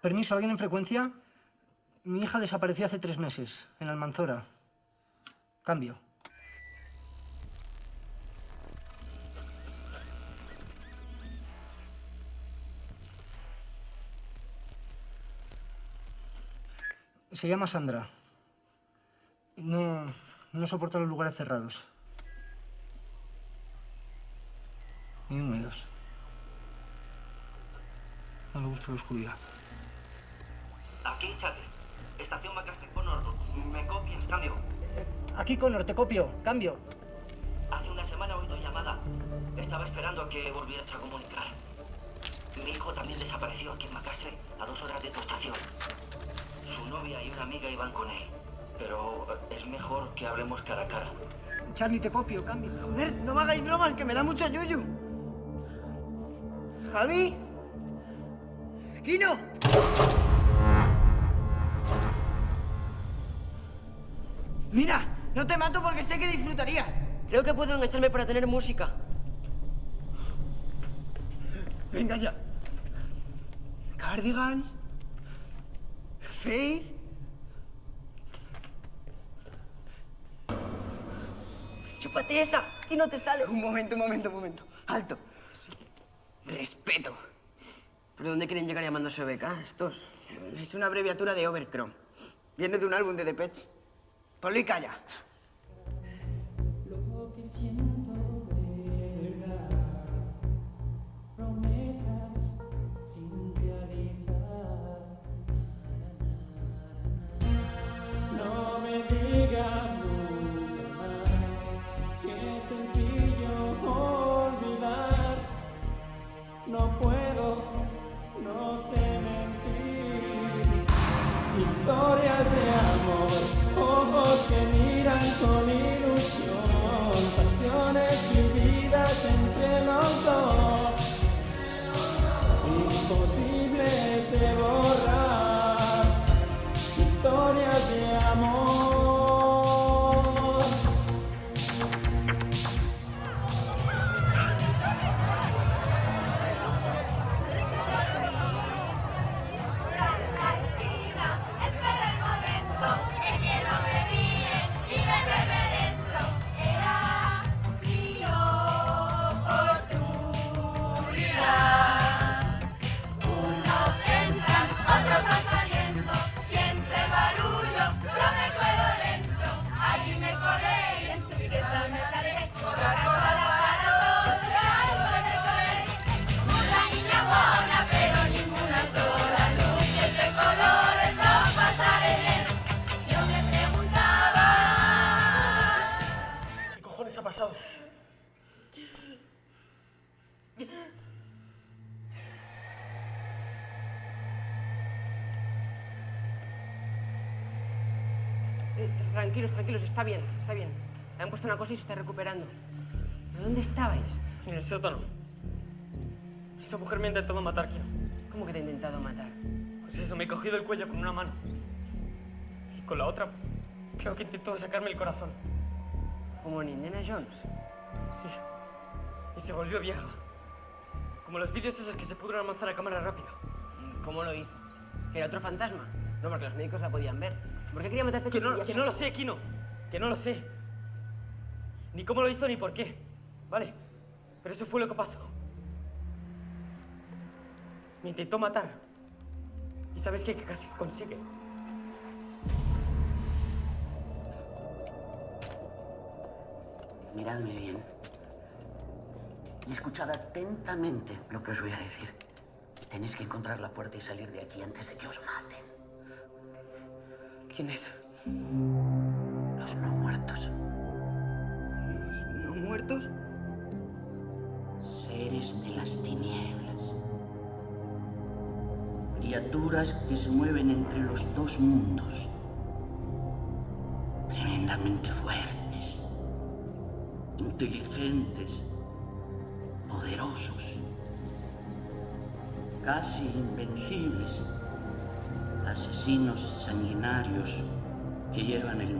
Permiso, ¿alguien en frecuencia? Mi hija desapareció hace 3 meses, en Almanzora. Cambio. Se llama Sandra. No soporta los lugares cerrados. Ni húmedos. No le gusta la oscuridad. Aquí, Charlie. Estación Macastre Connor. ¿Me copias? Cambio. Aquí, Connor, te copio. Cambio. Hace una semana he oído llamada. Estaba esperando a que volvieras a comunicar. Mi hijo también desapareció aquí en Macastre, a 2 horas de tu estación. Su novia y una amiga iban con él. Pero es mejor que hablemos cara a cara. Charlie, te copio. Cambio. Joder, no me hagáis bromas, que me da mucho yuyu. Javi. ¡Kino! Mira, no te mato porque sé que disfrutarías. Creo que puedo engancharme para tener música. Venga ya. Cardigans. Faith. ¡Chúpate esa! ¡Y no te sale! Un momento. Alto. Respeto. ¿Pero dónde quieren llegar llamándose OBK estos? Es una abreviatura de Overchrome. Viene de un álbum de Depeche. Ponlo y calla. Lo que siento de verdad, promesas sin realizar. No me digas nunca más que es sencillo olvidar. No puedo, no sé mentir. Historias de amor, ojos que miran con ilusión, pasiones vividas entre los dos, imposibles de borrar, historias de amor. ¿Qué cojones ha pasado? Tranquilos, está bien. Le han puesto una cosa y se está recuperando. ¿Pero dónde estabais? En el sótano. Esa mujer me ha intentado matar, Kino. ¿Cómo que te ha intentado matar? Pues eso, me he cogido el cuello con una mano. Y con la otra, creo que intentó sacarme el corazón. ¿Como en Indiana Jones? Sí. Y se volvió vieja. Como los vídeos esos que se pudren a manzana a cámara rápida. ¿Cómo lo hizo? ¿Era otro fantasma? No, porque los médicos la podían ver. ¿Por qué quería matarte? Que no lo sé, Kino. Que no lo sé. Ni cómo lo hizo ni por qué. ¿Vale? Pero eso fue lo que pasó. Me intentó matar. ¿Y sabes qué? Que casi lo consigue. Miradme bien y escuchad atentamente lo que os voy a decir. Tenéis que encontrar la puerta y salir de aquí antes de que os maten. ¿Quién es? Los no muertos. ¿Los no muertos? Seres de las tinieblas. Criaturas que se mueven entre los 2 mundos. Tremendamente fuertes. Inteligentes. Poderosos. Casi invencibles. Asesinos sanguinarios que llevan el